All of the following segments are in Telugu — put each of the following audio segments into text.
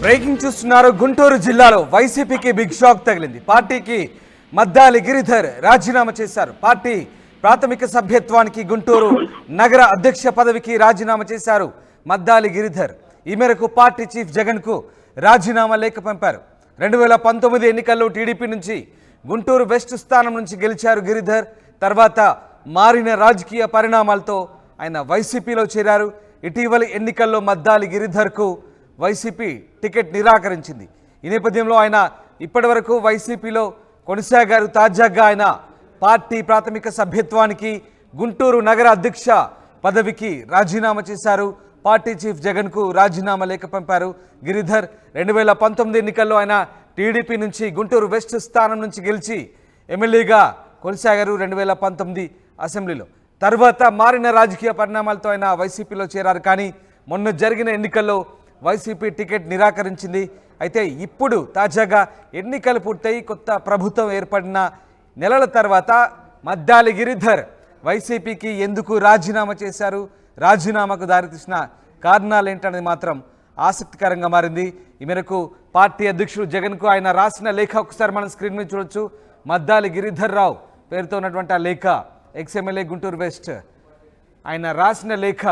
బ్రేకింగ్ చూస్తున్నారు. గుంటూరు జిల్లాలో వైసీపీకి బిగ్ షాక్ తగిలింది. పార్టీకి మద్దాలి గిరిధర్ రాజీనామా చేశారు. పార్టీ ప్రాథమిక సభ్యత్వానికి గుంటూరు నగర అధ్యక్ష పదవికి రాజీనామా చేశారు మద్దాలి గిరిధర్. ఈ మేరకు పార్టీ చీఫ్ జగన్కు రాజీనామా లేఖ పంపారు. 2019 ఎన్నికల్లో టీడీపీ నుంచి గుంటూరు వెస్ట్ స్థానం నుంచి గెలిచారు గిరిధర్. తర్వాత మారిన రాజకీయ పరిణామాలతో ఆయన వైసీపీలో చేరారు. ఇటీవలి ఎన్నికల్లో మద్దాలి గిరిధర్కు వైసీపీ టికెట్ నిరాకరించింది. ఈ నేపథ్యంలో ఆయన ఇప్పటివరకు వైసీపీలో కొనసాగారు. తాజాగా ఆయన పార్టీ ప్రాథమిక సభ్యత్వానికి గుంటూరు నగర అధ్యక్ష పదవికి రాజీనామా చేశారు. పార్టీ చీఫ్ జగన్కు రాజీనామా లేఖ పంపారు. గిరిధర్ 2019 ఎన్నికల్లో ఆయన టీడీపీ నుంచి గుంటూరు వెస్ట్ స్థానం నుంచి గెలిచి ఎమ్మెల్యేగా కొనసాగారు 2019 అసెంబ్లీలో. తర్వాత మారిన రాజకీయ పరిణామాలతో ఆయన వైసీపీలో చేరారు. కానీ మొన్న జరిగిన ఎన్నికల్లో వైసీపీ టికెట్ నిరాకరించింది. అయితే ఇప్పుడు తాజాగా ఎన్నికలు పూర్తయి కొత్త ప్రభుత్వం ఏర్పడిన నెలల తర్వాత మద్దాలి గిరిధర్ వైసీపీకి ఎందుకు రాజీనామా చేశారు, రాజీనామాకు దారితీసిన కారణాలు ఏంటనేది మాత్రం ఆసక్తికరంగా మారింది. ఈ మేరకు పార్టీ అధ్యక్షుడు జగన్కు ఆయన రాసిన లేఖ ఒకసారి మనం స్క్రీన్ మీద చూడొచ్చు. మద్దాలి గిరిధర్ రావు పేరుతో ఉన్నటువంటి ఆ లేఖ, ఎక్స్ఎమ్మెల్యే గుంటూరు వెస్ట్, ఆయన రాసిన లేఖ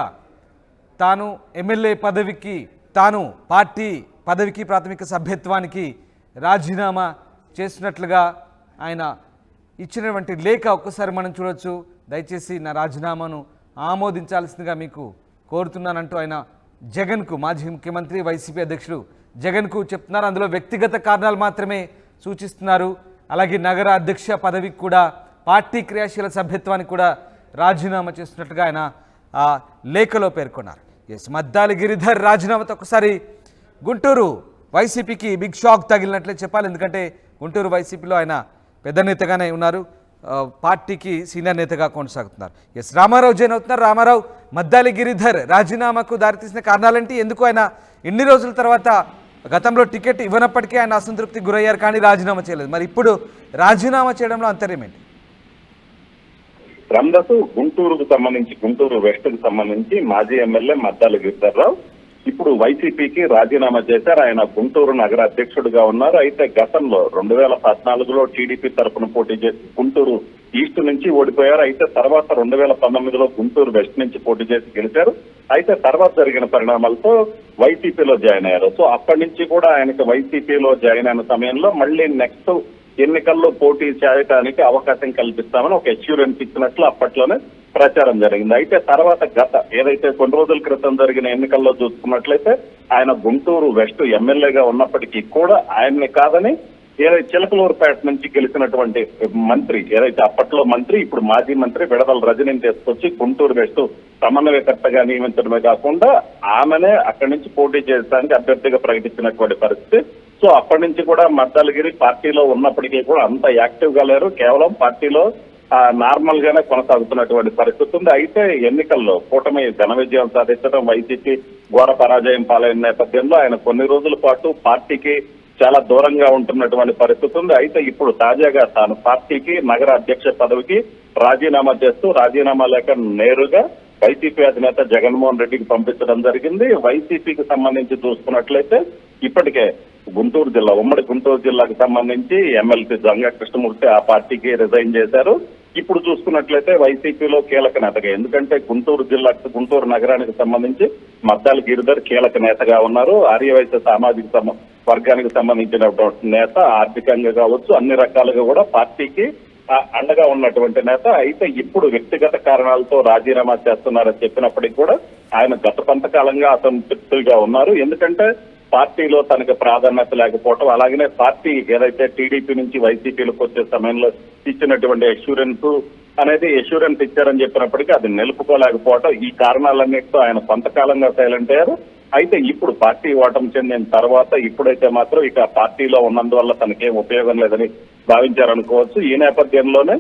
తాను ఎమ్మెల్యే పదవికి, తాను పార్టీ పదవికి ప్రాథమిక సభ్యత్వానికి రాజీనామా చేసినట్లుగా ఆయన ఇచ్చినటువంటి లేఖ ఒక్కసారి మనం చూడొచ్చు. దయచేసి నా రాజీనామాను ఆమోదించాల్సిందిగా మీకు కోరుతున్నానంటూ ఆయన జగన్కు, మాజీ ముఖ్యమంత్రి వైసీపీ అధ్యక్షుడు జగన్కు చెప్తున్నారు. అందులో వ్యక్తిగత కారణాలు మాత్రమే సూచిస్తున్నారు. అలాగే నగర అధ్యక్ష పదవికి కూడా, పార్టీ క్రియాశీల సభ్యత్వానికి కూడా రాజీనామా చేస్తున్నట్టుగా ఆయన ఆ లేఖలో పేర్కొన్నారు. ఎస్, మద్దాలి గిరిధర్ రాజీనామాతో ఒకసారి గుంటూరు వైసీపీకి బిగ్ షాక్ తగిలినట్లే చెప్పాలి. ఎందుకంటే గుంటూరు వైసీపీలో ఆయన పెద్ద నేతగానే ఉన్నారు, పార్టీకి సీనియర్ నేతగా కొనసాగుతున్నారు. ఎస్, రామారావు జైన్ అవుతున్నారు. రామారావు, మద్దాలి గిరిధర్ రాజీనామాకు దారితీసిన కారణాలేంటి? ఎందుకు ఆయన ఇన్ని రోజుల తర్వాత, గతంలో టికెట్ ఇవ్వనప్పటికీ ఆయన అసంతృప్తికి గురయ్యారు కానీ రాజీనామా చేయలేదు, మరి ఇప్పుడు రాజీనామా చేయడంలో అంతర్యం ఏంటి? రామదాసు, గుంటూరుకు సంబంధించి, గుంటూరు వెస్ట్ కు సంబంధించి మాజీ ఎమ్మెల్యే మద్దాలి గిరిధర్ రావు ఇప్పుడు వైసీపీకి రాజీనామా చేశారు. ఆయన గుంటూరు నగర అధ్యక్షుడిగా ఉన్నారు. అయితే గతంలో 2014లో టీడీపీ తరఫున పోటీ చేసి గుంటూరు ఈస్ట్ నుంచి ఓడిపోయారు. అయితే తర్వాత 2019లో గుంటూరు వెస్ట్ నుంచి పోటీ చేసి గెలిచారు. అయితే తర్వాత జరిగిన పరిణామాలతో వైసీపీలో జాయిన్ అయ్యారు. సో అప్పటి నుంచి కూడా ఆయనకి వైసీపీలో జాయిన్ అయిన సమయంలో మళ్ళీ నెక్స్ట్ ఎన్నికల్లో పోటీ చేయడానికి అవకాశం కల్పిస్తామని ఒక అష్యూరెన్స్ ఇచ్చినట్లు అప్పట్లోనే ప్రచారం జరిగింది. అయితే తర్వాత ఏదైతే కొన్ని రోజుల క్రితం జరిగిన ఎన్నికల్లో చూసుకున్నట్లయితే ఆయన గుంటూరు వెస్ట్ ఎమ్మెల్యేగా ఉన్నప్పటికీ కూడా ఆయన్ని కాదని ఏదైతే చిలకలూరుపేట నుంచి గెలిచినటువంటి మంత్రి, ఏదైతే అప్పట్లో మంత్రి, ఇప్పుడు మాజీ మంత్రి విడదల రజనీని తీసుకొచ్చి గుంటూరు వెస్ట్ సమన్వయకర్తగా నియమించడమే కాకుండా ఆమెనే అక్కడి నుంచి పోటీ చేయడానికి అభ్యర్థిగా ప్రకటించినటువంటి పరిస్థితి. సో అప్పటి నుంచి కూడా మద్దాలిగిరి పార్టీలో ఉన్నప్పటికీ కూడా అంత యాక్టివ్ గా లేరు, కేవలం పార్టీలో నార్మల్ గానే కొనసాగుతున్నటువంటి పరిస్థితి ఉంది. అయితే ఎన్నికల్లో కూటమి ఘన విజయం సాధించడం, వైసీపీ ఘోర పరాజయం పాలైన నేపథ్యంలో ఆయన కొన్ని రోజుల పాటు పార్టీకి చాలా దూరంగా ఉంటున్నటువంటి పరిస్థితి ఉంది. అయితే ఇప్పుడు తాజాగా తాను పార్టీకి నగర అధ్యక్ష పదవికి రాజీనామా చేస్తూ రాజీనామా లేఖ నేరుగా వైసీపీ అధినేత జగన్మోహన్ రెడ్డికి పంపించడం జరిగింది. వైసీపీకి సంబంధించి చూసుకున్నట్లయితే ఇప్పటికే గుంటూరు జిల్లా, ఉమ్మడి గుంటూరు జిల్లాకు సంబంధించి ఎమ్మెల్సీ జంగా కృష్ణమూర్తి ఆ పార్టీకి రిజైన్ చేశారు. ఇప్పుడు చూసుకున్నట్లయితే వైసీపీలో కీలక నేతగా, ఎందుకంటే గుంటూరు జిల్లాకు, గుంటూరు నగరానికి సంబంధించి మద్దాలి గిరిధర్ కీలక నేతగా ఉన్నారు. ఆర్యవైశ్య సామాజిక వర్గానికి సంబంధించినటువంటి నేత, ఆర్థికంగా కావచ్చు అన్ని రకాలుగా కూడా పార్టీకి అండగా ఉన్నటువంటి నేత. అయితే ఇప్పుడు వ్యక్తిగత కారణాలతో రాజీనామా చేస్తున్నారని చెప్పినప్పటికీ కూడా ఆయన గత కొంతకాలంగా అసంతృప్తిగా ఉన్నారు. ఎందుకంటే పార్టీలో తనకు ప్రాధాన్యత లేకపోవటం, అలాగనే పార్టీ ఏదైతే టీడీపీ నుంచి వైసీపీలకు వచ్చే సమయంలో ఇచ్చినటువంటి అష్యూరెన్స్ ఇచ్చారని చెప్పినప్పటికీ అది నిలుపుకోలేకపోవటం, ఈ కారణాలన్నిటితో ఆయన కొంతకాలంగా సైలెంట్ అయ్యారు. అయితే ఇప్పుడు పార్టీ ఓటమి చెందిన తర్వాత ఇప్పుడైతే మాత్రం ఇక పార్టీలో ఉన్నందువల్ల తనకేం ఉపయోగం లేదని భావించారనుకోవచ్చు. ఈ నేపథ్యంలోనే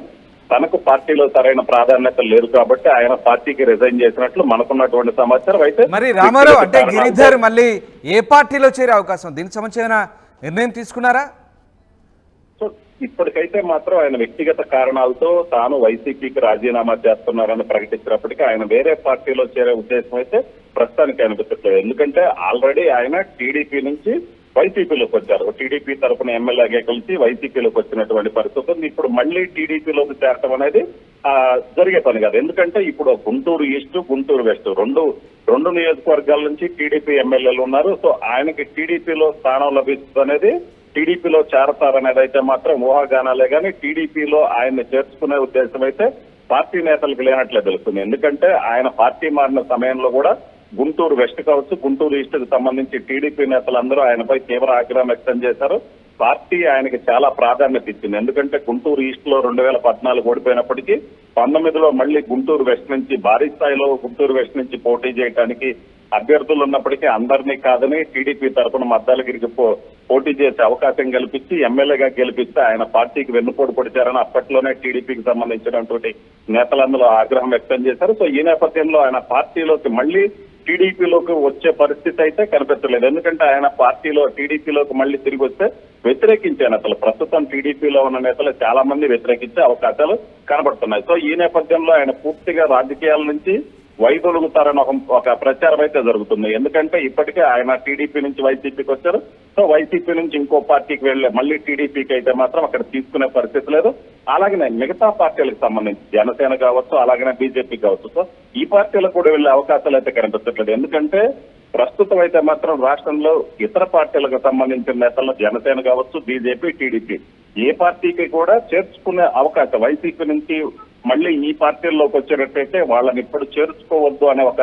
తనకు పార్టీలో సరైన ప్రాధాన్యత లేదు కాబట్టి ఆయన పార్టీకి రిజైన్ చేసినట్లు మనకున్నటువంటి సమాచారం. అయితే మరి రామారావు, అంటే గిరిధర్ మళ్ళీ ఏ పార్టీలో చేరే అవకాశం, దీనికి సంబంధించిన నిర్ణయం తీసుకున్నారా? సో ఇప్పటికైతే మాత్రం ఆయన వ్యక్తిగత కారణాలతో తాను వైసీపీకి రాజీనామా చేస్తున్నారని ప్రకటించినప్పటికీ ఆయన వేరే పార్టీలో చేరే ఉద్దేశం అయితే ప్రస్తుతానికి అనిపించట్లేదు. ఎందుకంటే ఆల్రెడీ ఆయన టీడీపీ నుంచి వైసీపీలోకి వచ్చారు. టీడీపీ తరఫున ఎమ్మెల్యేగా కలిసి వైసీపీలోకి వచ్చినటువంటి పరిస్థితి ఉంది. ఇప్పుడు మళ్ళీ టీడీపీలోకి చేరటం అనేది జరిగే పని కాదు. ఎందుకంటే ఇప్పుడు గుంటూరు ఈస్ట్, గుంటూరు వెస్ట్ రెండు నియోజకవర్గాల నుంచి టీడీపీ ఎమ్మెల్యేలు ఉన్నారు. సో ఆయనకి టీడీపీలో స్థానం లభిస్తుంది అనేది, టీడీపీలో చేరతారనేది అయితే మాత్రం ఊహాగానాలే కానీ టీడీపీలో ఆయన్ని చేర్చుకునే ఉద్దేశం అయితే పార్టీ నేతలకు లేనట్లే తెలుస్తుంది. ఎందుకంటే ఆయన పార్టీ మారిన సమయంలో కూడా గుంటూరు వెస్ట్ కావచ్చు, గుంటూరు ఈస్ట్ కు సంబంధించి టీడీపీ నేతలందరూ ఆయనపై తీవ్ర ఆగ్రహం వ్యక్తం చేశారు. పార్టీ ఆయనకి చాలా ప్రాధాన్యత ఇచ్చింది. ఎందుకంటే గుంటూరు ఈస్ట్ లో 2014 ఓడిపోయినప్పటికీ 19లో మళ్ళీ గుంటూరు వెస్ట్ నుంచి భారీ స్థాయిలో గుంటూరు వెస్ట్ నుంచి పోటీ చేయడానికి అభ్యర్థులు ఉన్నప్పటికీ అందరినీ కాదని టీడీపీ తరఫున మద్దాలగిరికి పోటీ చేసే అవకాశం కల్పించి ఎమ్మెల్యేగా గెలిపిస్తే ఆయన పార్టీకి వెన్నుపోటు పొడిచారని అప్పట్లోనే టీడీపీకి సంబంధించినటువంటి నేతలందరూ ఆగ్రహం వ్యక్తం చేశారు. సో ఈ నేపథ్యంలో ఆయన పార్టీలోకి మళ్ళీ టీడీపీలోకి వచ్చే పరిస్థితి అయితే కనిపించలేదు. ఎందుకంటే ఆయన టీడీపీలోకి మళ్ళీ తిరిగి వస్తే వ్యతిరేకించే నేతలు, ప్రస్తుతం టీడీపీలో ఉన్న నేతలు చాలా మంది వ్యతిరేకించే అవకాశాలు కనబడుతున్నాయి. సో ఈ నేపథ్యంలో ఆయన పూర్తిగా రాజకీయాల నుంచి వైదొలుగుతారని ఒక ప్రచారం అయితే జరుగుతుంది. ఎందుకంటే ఇప్పటికే ఆయన టీడీపీ నుంచి వైసీపీకి వచ్చారు. సో వైసీపీ నుంచి ఇంకో పార్టీకి వెళ్ళే మళ్ళీ టీడీపీకి అయితే మాత్రం అక్కడ తీసుకునే పరిస్థితి లేదు. అలాగనే మిగతా పార్టీలకు సంబంధించి జనసేన కావచ్చు, అలాగనే బీజేపీ కావచ్చు, సో ఈ పార్టీలకు కూడా వెళ్ళే అవకాశాలు అయితే కనిపించట్లేదు. ఎందుకంటే ప్రస్తుతం అయితే మాత్రం రాష్ట్రంలో ఇతర పార్టీలకు సంబంధించిన నేతలను జనసేన కావచ్చు, బీజేపీ, టీడీపీ ఏ పార్టీకి కూడా చేర్చుకునే అవకాశం, వైసీపీ నుంచి మళ్ళీ ఈ పార్టీల్లోకి వచ్చేటట్టయితే వాళ్ళని ఇప్పుడు చేర్చుకోవద్దు అనే ఒక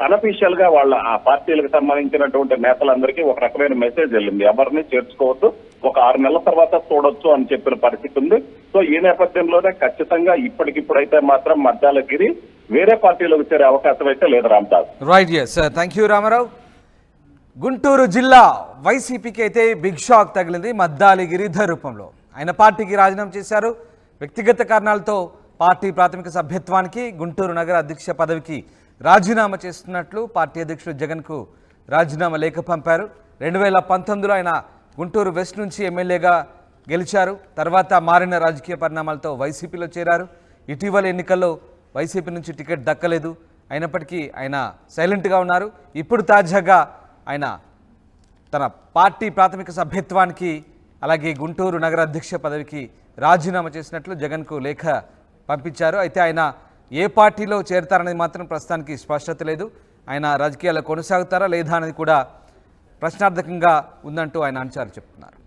అనఫీషియల్ గా వాళ్ళ ఆ పార్టీలకు సంబంధించినటువంటి నేతలందరికీ ఒక రకమైన మెసేజ్ వెళ్ళింది. ఎవరిని చేర్చుకోవద్దు, ఒక 6 నెలల తర్వాత చూడొచ్చు అని చెప్పిన పరిస్థితి ఉంది. సో ఈ నేపథ్యంలోనే ఖచ్చితంగా ఇప్పటికిప్పుడైతే మాత్రం మద్దాలగిరి వేరే పార్టీలోకి చేరే అవకాశం అయితే లేదు. Ramdas. Right, yes, thank you Ramarao. Guntur జిల్లా వైసీపీకి అయితే బిగ్ షాక్ తగిలింది మద్దాలి గిరిధర్ రూపంలో. ఆయన పార్టీకి రాజీనామా చేశారు. వ్యక్తిగత కారణాలతో పార్టీ ప్రాథమిక సభ్యత్వానికి, గుంటూరు నగర అధ్యక్ష పదవికి రాజీనామా చేస్తున్నట్లు పార్టీ అధ్యక్షుడు జగన్కు రాజీనామా లేఖ పంపారు. 2019లో ఆయన గుంటూరు వెస్ట్ నుంచి ఎమ్మెల్యేగా గెలిచారు. తర్వాత మారిన రాజకీయ పరిణామాలతో వైసీపీలో చేరారు. ఇటీవల ఎన్నికల్లో వైసీపీ నుంచి టికెట్ దక్కలేదు. అయినప్పటికీ ఆయన సైలెంట్గా ఉన్నారు. ఇప్పుడు తాజాగా ఆయన తన పార్టీ ప్రాథమిక సభ్యత్వానికి, అలాగే గుంటూరు నగర అధ్యక్ష పదవికి రాజీనామా చేసినట్లు జగన్కు లేఖ పంపించారు. అయితే ఆయన ఏ పార్టీలో చేరతారనేది మాత్రం ప్రస్తుతానికి స్పష్టత లేదు. ఆయన రాజకీయాల్లో కొనసాగుతారా లేదా అనేది కూడా ప్రశ్నార్థకంగా ఉందంటూ ఆయన అనుచరులు చెప్తున్నారు.